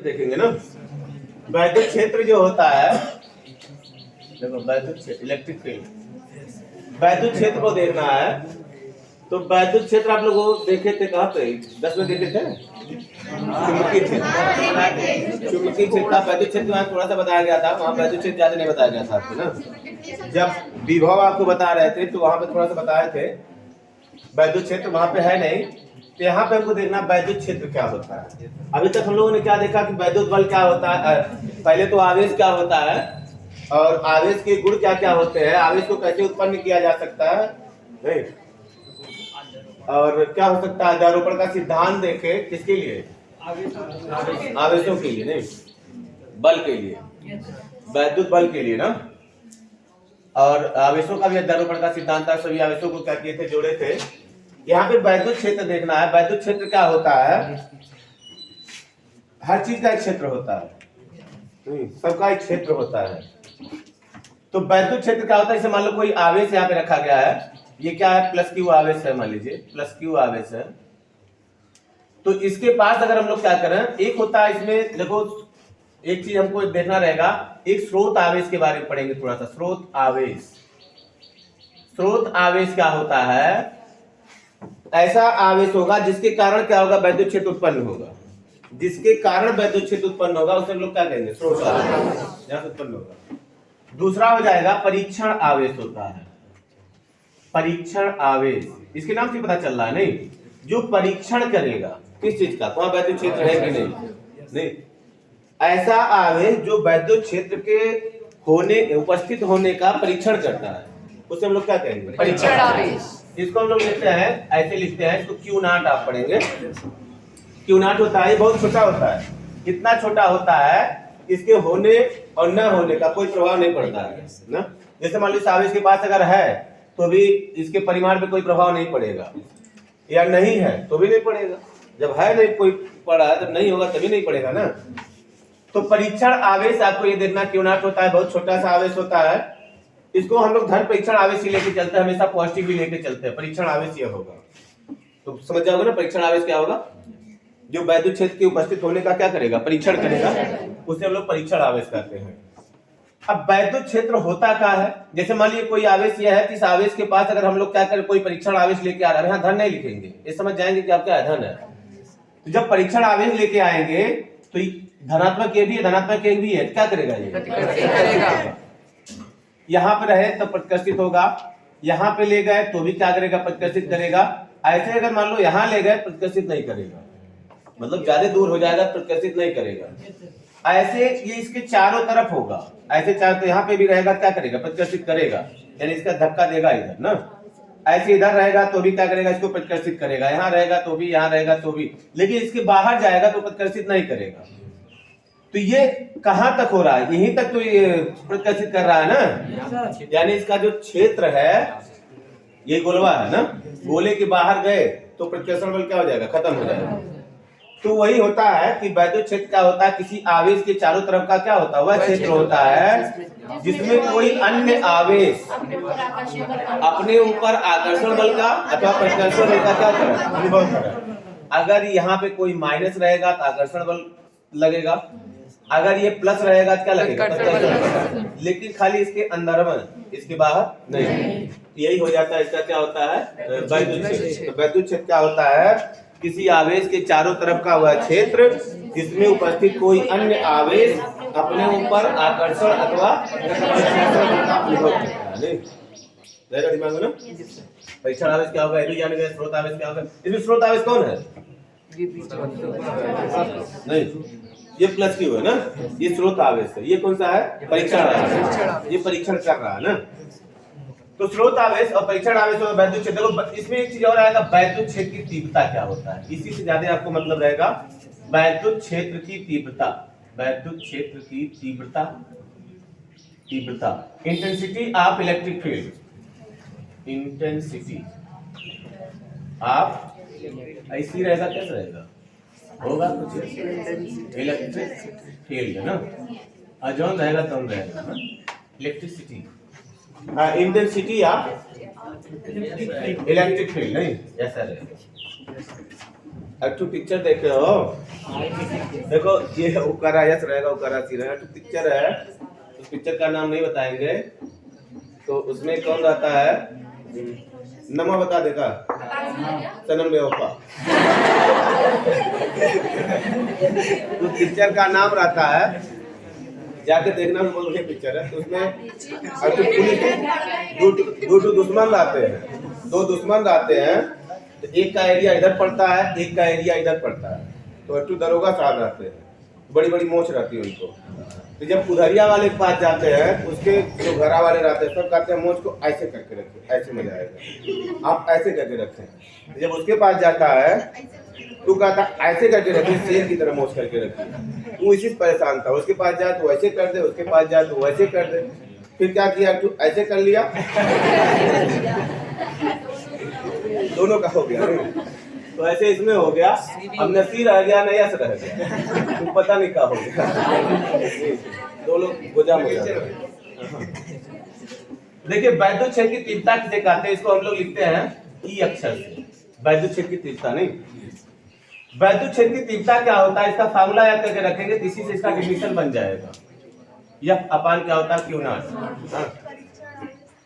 देखेंगे ना, वैद्युत क्षेत्र जो होता है, देखो वैद्युत क्षेत्र, इलेक्ट्रिक फील्ड, वैद्युत क्षेत्र को देखना है। तो वैद्युत क्षेत्र आप लोग देखे थे कहाँ पे, 10 में देखे थे, चुंबकीय क्षेत्र। चुंबकीय क्षेत्र का वैद्युत क्षेत्र में थोड़ा सा बताया गया था, वहाँ वैद्युत क्षेत्र ज्यादा नहीं बताया गया था आपको ना। जब विभव आपको बता रहे थे तो वहां पे थोड़ा सा बताए थे, वैद्युत क्षेत्र वहां पे है नहीं। तो यहाँ पे हमको देखना वैद्युत क्षेत्र क्या होता है। अभी तक हम लोगों ने क्या देखा कि वैद्युत बल क्या होता है, पहले तो आवेश क्या होता है और आवेश के गुण क्या क्या होते हैं, आवेश को कैसे उत्पन्न किया जा सकता है, नहीं, और क्या हो सकता है, आरोपण का सिद्धांत देखे, किसके लिए, आवेशों के लिए, नहीं, बल के लिए, वैद्युत बल के लिए ना। और आवेशों का भी अध्यारोपण का सिद्धांत था, सभी आवेशों को क्या किए थे, जोड़े थे। यहाँ पे वैद्युत क्षेत्र देखना है। वैद्युत क्षेत्र क्या होता है, हर चीज का एक क्षेत्र होता है, सबका एक क्षेत्र होता है। तो वैद्युत क्षेत्र क्या होता है, जैसे मान लो कोई आवेश यहाँ पे रखा गया है, ये क्या है, प्लस क्यू आवेश है, मान लीजिए प्लस क्यू आवेश है। तो इसके पास अगर हम लोग क्या करें, एक होता है इसमें, देखो एक चीज हमको देखना रहेगा, एक स्रोत आवेश के बारे में पढ़ेंगे थोड़ा सा। स्रोत आवेश, स्रोत आवेश क्या होता है, ऐसा आवेश होगा जिसके कारण क्या होगा, वैद्युत क्षेत्र उत्पन्न होगा। जिसके कारण वैद्युत क्षेत्र उत्पन्न होगा उसे हम लोग क्या कहेंगे, स्रोत आवेश, जहां से उत्पन्न होगा। दूसरा हो जाएगा परीक्षण आवेश होता है, परीक्षण आवेश, इसके नाम से पता चल रहा है नहीं, जो परीक्षण करेगा किस चीज का, वहां वैद्युत क्षेत्र है कि नहीं, ऐसा आवेश जो वैद्युत क्षेत्र के होने, उपस्थित होने का परीक्षण करता है, उसे हम लोग क्या कहेंगे, परीक्षण आवेश। इसको हम लोग लिखते हैं, ऐसे लिखते हैं इसको, क्यू नॉट आप पढ़ेंगे। क्यू नॉट होता है, बहुत छोटा होता है, इतना छोटा होता है, इसके होने और न होने का कोई प्रभाव नहीं पड़ता है ना। जैसे मान लीजिए आवेश के पास अगर है तो भी इसके परिमाण पे कोई प्रभाव नहीं पड़ेगा, या नहीं है तो भी नहीं पड़ेगा। जब है नहीं कोई पड़ा, जब नहीं होगा तभी नहीं पड़ेगा ना। तो परीक्षण आवेश आपको ये देखना, क्यू नॉट होता है, बहुत छोटा सा आवेश होता है। इसको हम लोग धन परीक्षण आवेश ही लेके चलते हैं, हमेशा पॉजिटिव भी लेके चलते हैं। परीक्षण आवेश ये होगा, तो समझ जाओगे ना परीक्षण आवेश क्या होगा, जो वैद्युत क्षेत्र के उपस्थित होने का क्या करेगा, परीक्षण करेगा, उसे हम लोग परीक्षण आवेश कहते हैं। अब वैद्युत क्षेत्र होता क्या है, जैसे मान लीजिए कोई आवेश यह है कि इस आवेश के पास अगर हम लोग क्या करें, कोई परीक्षण आवेश लेके आ रहे हैं, यहाँ धन नहीं लिखेंगे, ये समझ जाएंगे कि आपका धन है। तो जब परीक्षण आवेश लेके आएंगे तो धनात्मक ये भी है, धनात्मक एक भी है, क्या करेगा, ये यहाँ पे रहे तो प्रतिकर्षित होगा, यहाँ पे ले गए तो भी क्या करेगा, प्रतिकर्षित करेगा। ऐसे अगर मान लो यहाँ ले गए, प्रतिकर्षित नहीं करेगा, मतलब ज्यादा दूर हो जाएगा, प्रतिकर्षित नहीं करेगा। ऐसे ये इसके चारों तरफ होगा, ऐसे चारों, तो यहाँ पे भी रहेगा, क्या करेगा, प्रतिकर्षित करेगा, यानी इसका धक्का देगा इधर ना। ऐसे इधर रहेगा तो भी क्या करेगा, इसको प्रतिकर्षित करेगा, यहाँ रहेगा तो भी, यहाँ रहेगा तो भी, लेकिन इसके बाहर जाएगा तो प्रतिकर्षित नहीं करेगा। तो ये कहां तक हो रहा है, यहीं तक तो ये प्रतिकर्षित कर रहा है ना, यानी इसका जो क्षेत्र है, ये गोलवा है ना, गोले के बाहर गए तो प्रतिकर्षण बल क्या हो जाएगा, खत्म हो जाएगा। तो वही होता है कि वैद्युत क्षेत्र क्या होता है, किसी आवेश के चारों तरफ का क्या होता है, वह क्षेत्र होता है जिसमें कोई अन्य आवेश अपने ऊपर आकर्षण बल का अथवा प्रतिकर्षण बल का क्या करे, अनुभव करे। अगर यहाँ पे कोई माइनस रहेगा तो आकर्षण बल लगेगा, अगर ये प्लस रहेगा क्या लगेगा, लेकिन खाली इसके अंदर में, इसके बाहर नहीं। यही हो जाता है, इसका क्या होता है, वैद्युत क्षेत्र। तो वैद्युत क्षेत्र क्या होता है, किसी आवेश के चारों तरफ का वह क्षेत्र जिसमें उपस्थित कोई अन्य आवेश अपने ऊपर आकर्षण अथवा अनुभव करता है। दिमाग में ना, परीक्षण आवेश क्या होगा, यदि जान गए, स्रोत आवेश क्या होगा। इसमें स्रोत आवेश कौन है, नहीं, ये प्लस क्यू है ना, ये स्रोत आवेश है। ये कौन सा है, परीक्षण आवेश, ये परीक्षण कर रहा है ना। तो स्रोत आवेश और परीक्षण आवेश और वैद्युत क्षेत्र, इसमें एक चीज और आएगा, वैद्युत क्षेत्र की तीव्रता क्या होता है, इसी से ज्यादा आपको मतलब रहेगा, वैद्युत क्षेत्र की तीव्रता, वैद्युत क्षेत्र की तीव्रता, तीव्रता, intensity of electric field, intensity of, ऐसी रहेगा, कैसे रहेगा, होगा कुछ इलेक्ट्रिक फील्ड है ना, अजोन रहेगा तो रहेगा ना, electricity, intensity of electric field, नहीं ऐसा रहेगा। एक पिक्चर देखे हो, देखो ये उकारा यस रहेगा, उकारा सी रहेगा। तो पिक्चर है, उस पिक्चर का नाम नहीं बताएंगे। तो उसमें कौन रहता है? नमा बता देगा, सनम बेवफा। उस पिक्चर का नाम रहता है, जाके देखना, बोलो ये पिक्चर है। तो उसमें दो दुश्मन रहते हैं, दो दुश्मन रहते हैं। तो एक का एरिया इधर पड़ता है, एक का एरिया इधर पड़ता है। तो अट्टू दरोगा साहब रहते हैं, बड़ी बड़ी मोच रहती है उनको। तो जब उधरिया वाले के पास जाते हैं, उसके जो घरा वाले रहते हैं सब कहते हैं मोच को ऐसे करके रखें, ऐसे मजा आएगा, आप ऐसे करके रखें। जब उसके पास जाता है तू कहता ऐसे करके रखे, शेर की तरह मोच करके रखे। तू इसी से परेशान था, उसके पास जाए तो वैसे कर दे, उसके पास जाए तो वैसे कर दे। फिर क्या किया, तू ऐसे कर लिया, दोनों का हो गया। तो ऐसे इसमें हो गया, अब नसीर रह गया, नहीं ऐसा रह गया, तुम पता नहीं क्या हो गया, दो लोग गोजा में। देखिए वैद्युत क्षेत्र की तीव्रता किसे कहते हैं? इसको हम लोग लिखते हैं ई अक्षर से, वैद्युत क्षेत्र की तीव्रता नहीं। वैद्युत क्षेत्र की तीव्रता क्या होता है, इसका फार्मूला याद करके रखेंगे, इसी से इसका डिफिनेशन बन जाएगा। यह अपान क्या होता है, क्यू नॉट।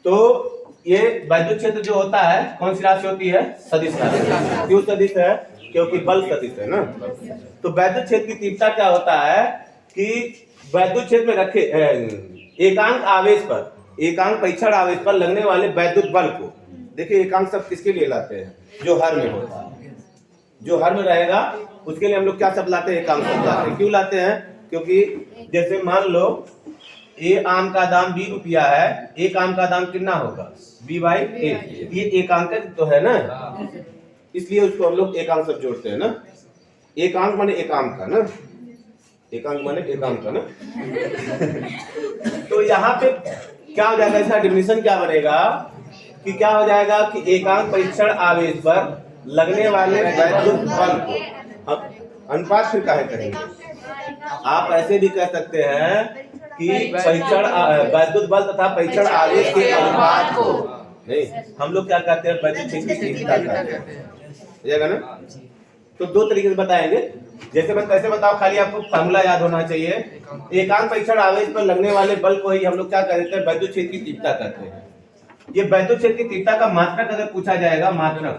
तो ये वैद्युत क्षेत्र जो होता है कौन सी राशि होती है? सदिश राशि। क्यों सदिश है? क्योंकि बल सदिश है ना। तो वैद्युत क्षेत्र की तीव्रता क्या होता है कि वैद्युत क्षेत्र में रखे एकांक आवेश पर, एकांक परीक्षण आवेश पर लगने वाले वैद्युत बल को, देखिए एकांक सब किसके लिए लाते हैं? जो हर में होता है, जो हर में रहेगा उसके लिए हम लोग क्या सब लाते हैं? एकांक सब लाते हैं। क्यों लाते हैं? क्योंकि जैसे मान लो ए आम का दाम 20 रुपया है, एक आम का दाम कितना होगा? b/a। ये एकांक तो है ना, इसलिए उसको हम लोग एकांक सब जोड़ते हैं ना। एकांक माने एकांक का ना, एकांक माने एकांक का ना। तो यहाँ पे क्या हो जाएगा, इसका डिफिनेशन क्या बनेगा कि क्या हो जाएगा कि एकांक परीक्षण आवेश पर लगने वाले वैद्युत बल को, अब अनुपात फिर काहे करेंगे? आप ऐसे भी कह सकते हैं कि परीक्षण वैद्युत बल तथा परीक्षण आवेश के अनुपात को, नहीं हम लोग क्या कहते हैं? वैद्युत क्षेत्र की तीव्रता कहते हैं ना। तो दो तरीके से बताएंगे, जैसे मैं कैसे बताओ, खाली आपको फार्मूला याद होना चाहिए। एकांक परीक्षण आवेश पर लगने वाले बल को ही हम लोग क्या कहते हैं? वैद्युत क्षेत्र की तीव्रता कहते हैं। ये वैद्युत क्षेत्र की तीव्रता का मात्रक अगर पूछा जाएगा, मात्रक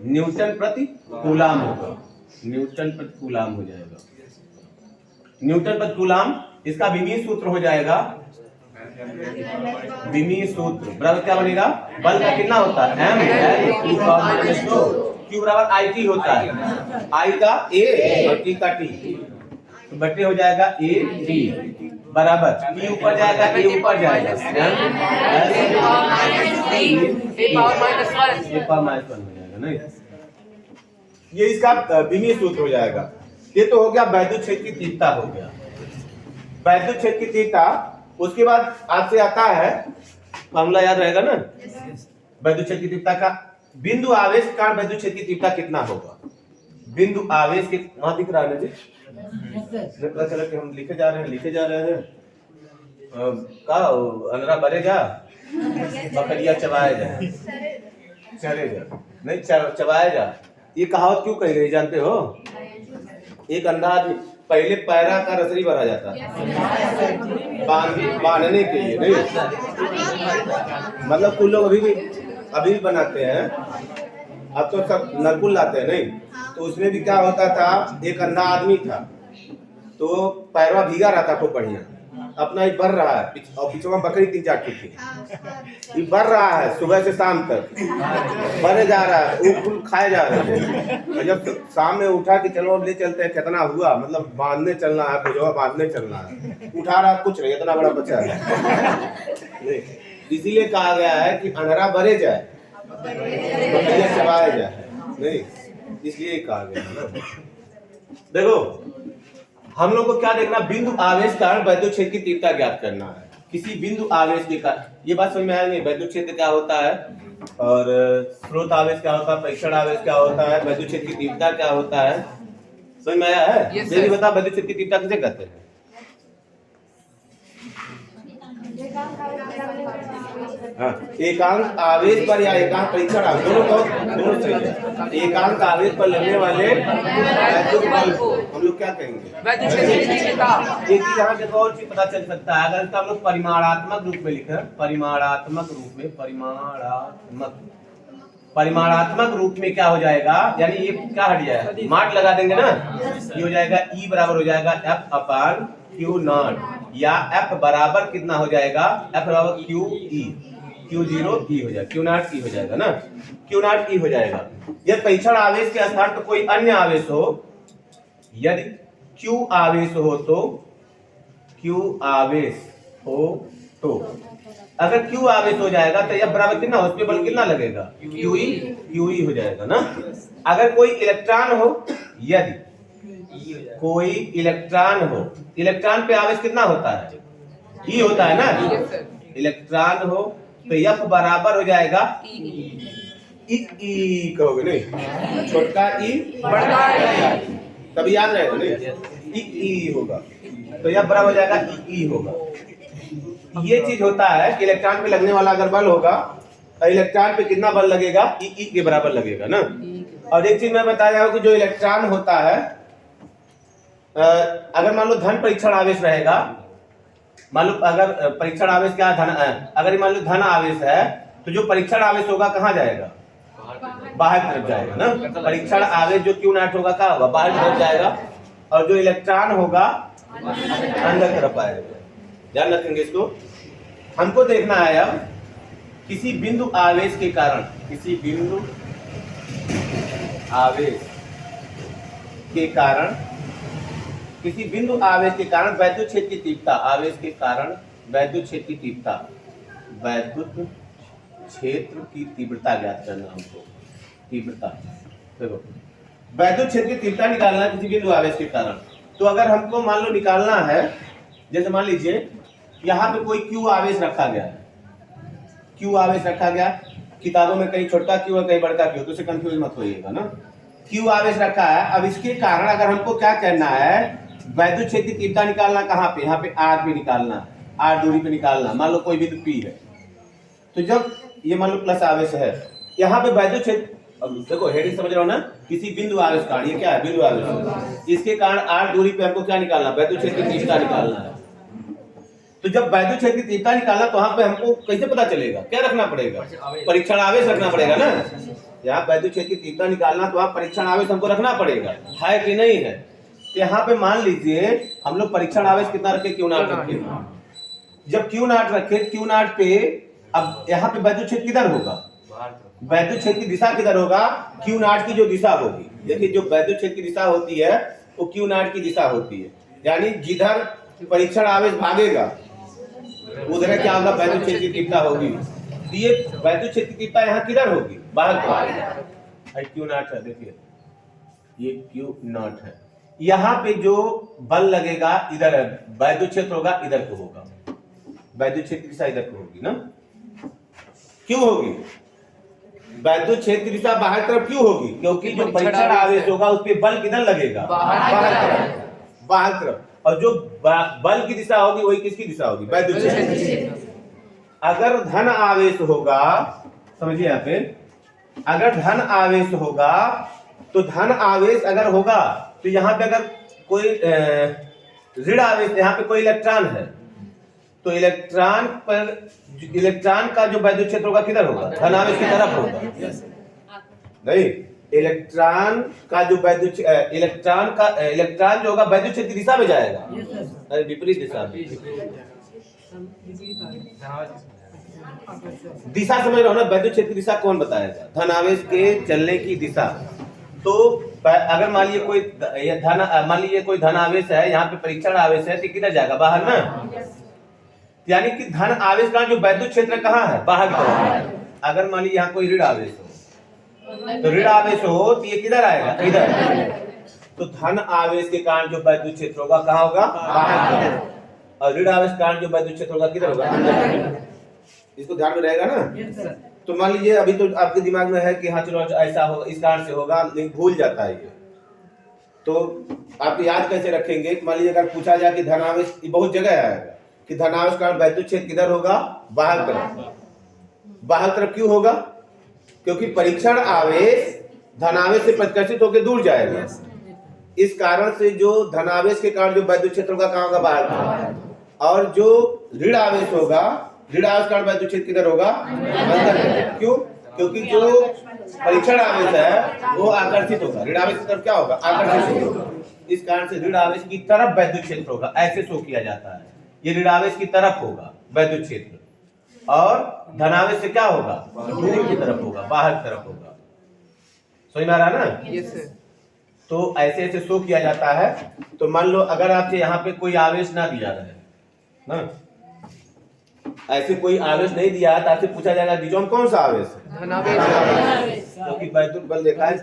न्यूटन प्रति कूलाम होगा, न्यूटन प्रति कूलाम हो जाएगा, न्यूटन प्रति कूलाम। इसका विमीय सूत्र हो जाएगा, विमीय सूत्र बराबर क्या बनेगा? बल का कितना होता है? m/2 q बराबर it होता है, I का a और t का t, तो बटे हो जाएगा a t बराबर t ऊपर जाएगा, a ऊपर जाएगा, a/-1 हो जाएगा। नहीं, ये इसका विमीय सूत्र हो जाएगा। ये तो हो गया वैद्युत क्षेत्र की तीव्रता हो गया, वैद्युत क्षेत्र की तीव्रता। उसके बाद आपसे आता है, मामला याद रहेगा ना, वैद्युत क्षेत्र की तीव्रता का बिंदु आवेश के कारण वैद्युत क्षेत्र की तीव्रता कितना होगा? बिंदु आवेश के वहां दिख रहा है ना जी, पता चला कि हम लिखे जा रहे हैं का अनरा भरे जा, बकरिया चबाए जा, चले जा, नहीं चबाए जा। ये कहावत क्यों कही गई जानते हो? एक अंधा आदमी पहले पैरा का रसरी भरा जाता है बांधने के लिए, नहीं मतलब कुछ लोग अभी भी बनाते हैं, अब तो सब नलकुल लाते हैं, नहीं तो उसमें भी क्या होता था, एक अंधा आदमी था तो पैरवा भीगा रहता खूब बढ़िया, अपना ही बढ़ रहा है और पीछे में बकरी 3-4 थी, ये बढ़ रहा है सुबह से शाम तक, बढ़े जा रहा है, वो फूल खाए जा रहे हैं। जब शाम में उठा कि चलो अब ले चलते हैं, कितना हुआ, मतलब बांधने चलना है, बुझवा बांधने चलना है, उठा रहा कुछ नहीं, इतना बड़ा बच्चा है। इसीलिए कहा गया है कि अंधरा भरे जाए, बकरियां चबाया जाए, नहीं इसलिए कहा गया है ना। देखो हम लोग को क्या देखना, बिंदु आवेश कारण वैद्युत क्षेत्र की तीव्रता ज्ञात करना है। किसी बिंदु आवेश के कारण, ये बात समझ में आएगी, वैद्युत क्षेत्र क्या होता है और स्रोत आवेश क्या होता है, परीक्षण आवेश क्या होता है, वैद्युत क्षेत्र की तीव्रता क्या होता है, समझ में आया है? ये बता वैद्युत क्षेत्र की तीव्रता किसे कहते हैं? हाँ, एकांक आवेश पर या एकांक परीक्षण आवेश दोनों सही है। एकांक आवेश पर लगने वाले वैद्युत बल को हम लोग क्या कहेंगे? एक चीज यहाँ देखो और चीज पता चल सकता है, अगर इसका हम लोग परिमाणात्मक रूप में लिखे, परिमाणात्मक रूप में क्या हो जाएगा, यानी ये क्या हट जाएगा, मार्क लगा देंगे ना, ये हो जाएगा E बराबर हो जाएगा F अपान Q नॉट, या F बराबर कितना हो जाएगा, F बराबर QE, Q0 E हो जाएगा, Q नॉट E हो जाएगा ना, Q नॉट E हो जाएगा। यदि परीक्षण आवेश के स्थान पर कोई अन्य आवेश हो, यदि Q आवेश हो तो अगर Q आवेश हो जाएगा तो F बराबर कितना, उस पे बल कितना लगेगा, QE हो जाएगा ना। अगर कोई इलेक्ट्रॉन हो, यदि कोई इलेक्ट्रॉन पे आवेश कितना होता है, E होता है ना, इलेक्ट्रॉन हो तो F बराबर हो जाएगा E कहोगे नहीं, छोटा E बड़ा E, तभी याद रहेगा नहीं, E होगा तो F बराबर हो जाएगा E होगा। ये चीज होता है कि इलेक्ट्रॉन पे लगने वाला अगर बल होगा तो इलेक्ट्रॉन पे कितना बल लगेगा, E के बराबर लगेगा ना। और एक चीज मैं बताया कि जो इलेक्ट्रॉन होता है, अगर मान लो धन परीक्षण आवेश रहेगा, मान लो अगर परीक्षण आवेश क्या धन, अगर मान लो धन आवेश है तो जो परीक्षण आवेश होगा कहाँ जाएगा, बाहर तरफ जाएगा ना। परीक्षण आवेश जो Q नॉट होगा कहाँ होगा, बाहर तरफ जाएगा, और जो इलेक्ट्रॉन होगा अंदर तरफ आएगा। ध्यान रखेंगे इसको। हमको देखना है अब किसी बिंदु आवेश के कारण, किसी बिंदु आवेश के कारण वैद्युत क्षेत्र की तीव्रता, आवेश के कारण वैद्युत क्षेत्र की तीव्रता, वैद्युत क्षेत्र की तीव्रता ज्ञात करना हमको, तीव्रता देखो, वैद्युत क्षेत्र की तीव्रता निकालना किसी बिंदु आवेश के कारण। तो अगर हमको मान लो निकालना है, जैसे मान लीजिए यहाँ पे कोई Q आवेश रखा गया है, Q आवेश रखा गया, किताबों में कहीं छोटा Q है कहीं बड़का Q, तो उसे कंफ्यूज मत होइएगा ना। Q आवेश रखा है, अब इसके कारण अगर हमको क्या करना है, वैद्युत क्षेत्र की तीव्रता निकालना, कहाँ पे, यहाँ पे R पे निकालना, R दूरी पे निकालना। मान लो कोई बिंदु P है, तो जब ये मान लो प्लस आवेश है, यहाँ पे वैद्युत क्षेत्र, अब देखो हेडिंग समझ रहे हो ना, किसी बिंदु आवेश कारण, ये क्या है, बिंदु आवेश, इसके कारण R दूरी पे हमको क्या निकालना, वैद्युत क्षेत्र की तीव्रता निकालना है। तो जब वैद्युत क्षेत्र की तीव्रता निकालना, तो वहां पे हमको कैसे पता चलेगा, क्या रखना पड़ेगा, परीक्षण आवेश रखना पड़ेगा ना। यहाँ वैद्युत क्षेत्र की तीव्रता निकालना तो वहां परीक्षण आवेश हमको रखना पड़ेगा, है कि नहीं है। तो यहाँ पे मान लीजिए हम लोग परीक्षण आवेश कितना रखे, Q नॉट रखे। जब Q नॉट रखे, Q नॉट पे अब यहाँ पे वैद्युत क्षेत्र किधर होगा, वैद्युत क्षेत्र की दिशा किधर होगा, Q नॉट की जो दिशा होगी, देखिए जो वैद्युत क्षेत्र की दिशा होती है वो Q नॉट की दिशा होती है, यानी जिधर परीक्षण आवेश भागेगा उधर क्या होगा, वैद्युत क्षेत्र की तीव्रता होगी। ये वैद्युत क्षेत्र की तीव्रता यहाँ किधर होगी, बाहर को। Q नॉट है, देखिए ये Q नॉट है, यहाँ पे जो बल लगेगा इधर है, वैद्युत क्षेत्र होगा इधर को होगा, वैद्युत क्षेत्र की दिशा इधर को होगी ना। क्यों होगी वैद्युत क्षेत्र की दिशा बाहर तरफ, क्यों होगी, क्योंकि जो परीक्षण आवेश होगा उस पे बल किधर लगेगा, बाहर तरफ, और जो बल की दिशा होगी वही किसकी दिशा होगी, वैद्युत क्षेत्र। अगर धन आवेश होगा, समझिए यहाँ पे, अगर धन आवेश होगा तो धन आवेश अगर होगा तो यहाँ पे अगर कोई ऋण आवेश, यहाँ पे कोई इलेक्ट्रॉन है तो इलेक्ट्रॉन का जो वैद्युत क्षेत्र होगा किधर होगा, धन आवेश की तरफ होगा, नहीं, इलेक्ट्रॉन का जो वैद्युत, इलेक्ट्रॉन जो होगा वैद्युत क्षेत्र की दिशा में जाएगा, अरे विपरीत दिशा में, दिशा समझ रहे हो ना, वैद्युत क्षेत्र की दिशा कौन बताएगा, धन आवेश के चलने की दिशा। तो अगर मान लीजिए कोई धन आवेश है, यहाँ पे परीक्षण आवेश है, तो किधर जाएगा, बाहर ना, यानी कि धन आवेश का जो वैद्युत क्षेत्र कहाँ है, बाहर की तरफ। अगर मान लीजिए यहाँ कोई ऋण आवेश हो, तो ऋण आवेश हो तो ये किधर आएगा, इधर। तो धन आवेश के कारण जो वैद्युत क्षेत्र होगा कहाँ होगा, बाहर की तरफ, और ऋण आवेश के कारण जो वैद्युत क्षेत्र होगा किधर होगा, अंदर। इसको ध्यान में रहेगा ना। तो मान लीजिए अभी तो आपके दिमाग में है कि हाँ चलो ऐसा होगा, इस कारण से होगा, लेकिन भूल जाता है ये, तो आप याद कैसे रखेंगे। मान लीजिए अगर पूछा जाए कि धन आवेश बहुत जगह आएगा, कि धनावेश कारण वैद्युत क्षेत्र किधर होगा? बाहर तरफ। बाहर तरफ क्यों होगा? क्योंकि परीक्षण आवेश धनावेश से प्रतिकर्षित होकर दूर जाएगा। इस कारण से जो धनावेश के कारण जो वैद्युत क्षेत्र होगा कहाँ होगा? बाहर तरफ। और जो ऋण आवेश होगा, ऋण आवेश कारण वैद्युत क्षेत्र किधर होगा? अंदर। क्यों? क्योंकि जो परीक्षण आवेश है वो आकर्षित होगा, ऋण आवेश की तरफ क्या होगा? आकर्षित होगा। इस कारण से ऋण आवेश की तरफ वैद्युत क्षेत्र होगा, ऐसे शो किया जाता है। ये ऋण आवेश की तरफ होगा वैद्युत क्षेत्र, और धनावेश से क्या होगा? दूर की तरफ होगा, बाहर की तरफ होगा। समझ में आ रहा है ना? Yes sir. तो ऐसे ऐसे शो किया जाता है। तो मान लो अगर आपसे यहाँ पे कोई आवेश ना दिया रहे ना, ऐसे कोई आवेश नहीं दिया है तो आपसे पूछा जाएगा डिजोन कौन सा आवेश है? धनावेश। क्योंकि वैद्युत बल देखा है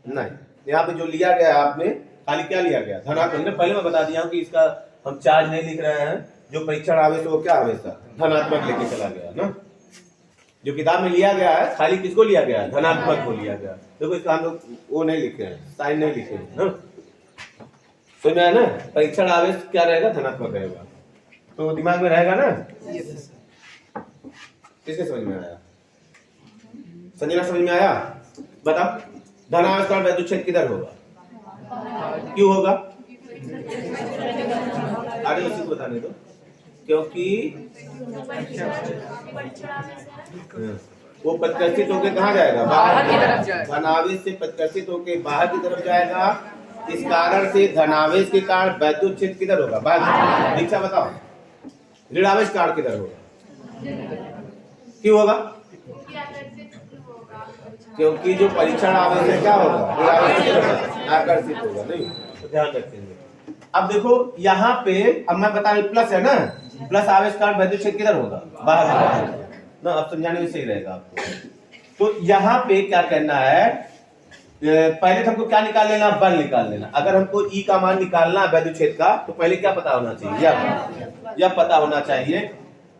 नहीं। यहाँ पे जो लिया गया आपने खाली क्या लिया गया? धनात्मक। पहले मैं बता दिया हूँ कि इसका हम चार्ज नहीं लिख रहे हैं। जो परीक्षण आवेश वो क्या आवेश था? धनात्मक लेके चला गया ना। जो किताब में लिया गया है खाली किसको लिया गया? धनात्मक को लिया गया। देखो इसका हम लोग वो नहीं लिखे हैं, साइन नहीं लिखे हैं ना। समझ में आया ना? परीक्षण आवेश क्या रहेगा? धनात्मक रहेगा। तो दिमाग में रहेगा ना? किसके समझ में आया? संजना समझ में आया? बताओ धनावेश कारण वैद्युत क्षेत्र किधर होगा? क्यों होगा? आगे उसी को बताने दो। क्योंकि वो प्रतिकर्षित होकर कहाँ जाएगा? बाहर की तरफ जाएगा। धनावेश से प्रतिकर्षित होकर बाहर की तरफ जाएगा। इस कारण से धनावेश के कारण वैद्युत क्षेत्र किधर होगा? बाहर। दीक्षा बताओ ऋणावेश कारण किधर होगा? क्यों होगा? क्योंकि जो परीक्षण आवेश है क्या होगा? आकर्षित होगा। नहीं तो ध्यान रखेंगे। अब देखो यहाँ पे, अब मैं बता रही प्लस है ना, प्लस आवेश कारण वैद्युत क्षेत्र किधर होगा? बाहर ना। अब समझाने में सही रहेगा आपको। तो यहाँ पे क्या करना है, पहले तो हमको क्या निकाल लेना? बल निकाल लेना। अगर हमको ई का मान निकालना है वैद्युत क्षेत्र का, तो पहले क्या पता होना चाहिए? यह पता होना चाहिए।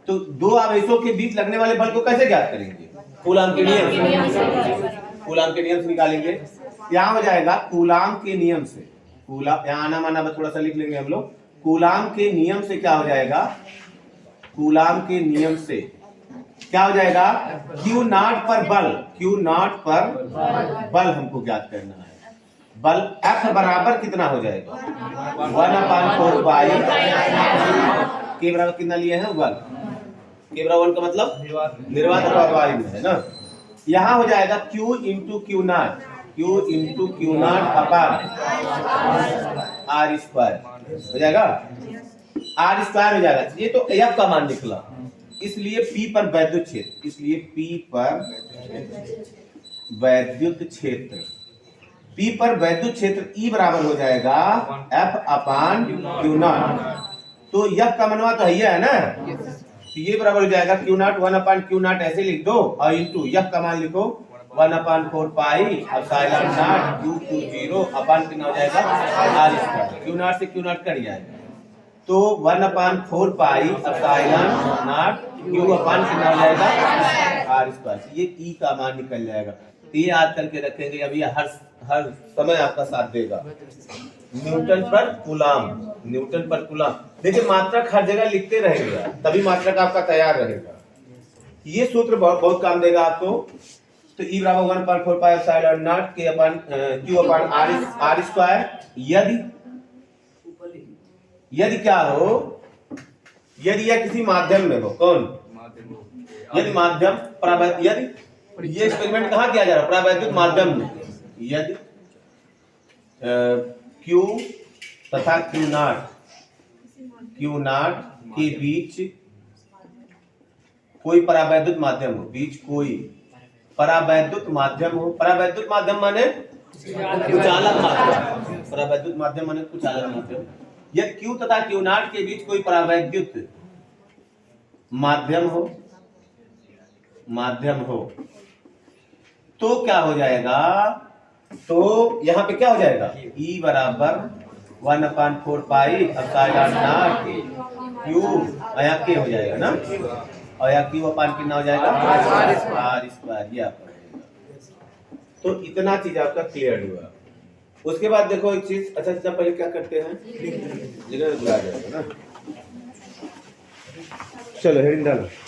तो दो आवेशों के बीच लगने वाले बल को कैसे ज्ञात करेंगे? कूलाम के नियम से। कूलाम के नियम से निकालेंगे। क्या हो जाएगा? कूलाम के नियम से, कूलाम यहाँ आना माना थोड़ा सा लिख लेंगे हम लोग। कूलाम के नियम से क्या हो जाएगा? कूलाम के नियम से क्या हो जाएगा? Q नॉट पर बल, Q नॉट पर बल हमको ज्ञात करना है। बल F बराबर कितना हो जाएगा? 1/4 पाई। K बराबर कितना लिए हैं? 1। K बराबर 1 का मतलब निर्वात प्रवाही में है ना। यहाँ हो जाएगा Q into Q not, Q into Q not upon R square हो जाएगा। R स्क्वायर हो जाएगा। ये तो F का मान निकला। इसलिए P पर वैद्युत क्षेत्र, इसलिए P पर वैद्युत क्षेत्र, P पर वैद्युत क्षेत्र E बराबर हो जाएगा F अपान Q नॉट। तो F का मनवा तो है ना, तो ये बराबर हो जाएगा Q नॉट 1/Q नॉट ऐसे लिख दो, और इंटू F का मान लिखो 1/4 pi epsilon naught Q two 0 upon कितना हो जाएगा? R square. Q नॉट से Q नॉट कट जाएगा, तो 1/4 pi epsilon naught Q upon कितना हो जाएगा? R square. ये E का मान निकल जाएगा। तो ये याद करके रखेंगे। अभी हर समय आपका साथ देगा। न्यूटन पर कूलाम, न्यूटन पर कूलाम। देखिए मात्रक हर जगह लिखते रहेगा, तभी मात्रक आपका तैयार रहेगा। ये सूत्र बहुत काम देगा आपको। तो E बराबर 1/4 पाई एप्सिलॉन नॉट Q अपान R स्क्वायर। यदि क्या हो, यदि यह किसी माध्यम में हो। कौन? यदि माध्यम यदि ये एक्सपेरिमेंट कहाँ किया जा रहा है? परावैद्युत माध्यम में। यदि Q तथा Q नॉट के बीच कोई परावैद्युत माध्यम हो, बीच कोई परावैद्युत माध्यम हो। परावैद्युत माध्यम माने कुचालक माध्यम। परावैद्युत माध्यम माने कुचालक माध्यम। यदि Q तथा Q नॉट के बीच कोई परावैद्युत माध्यम हो तो क्या हो जाएगा? तो यहाँ पे क्या हो जाएगा? E बराबर 1/4 पाई एप्सिलॉन नॉट Q, यहाँ K हो जाएगा ना, और यहाँ Q अपान कितना हो जाएगा? R square. ये आपका रहेगा। तो इतना चीज आपका क्लियर हुआ। उसके बाद देखो एक चीज, अच्छा पहले क्या करते हैं, लिखने बुला जाएगा ना। चलो हेडिंग डालो।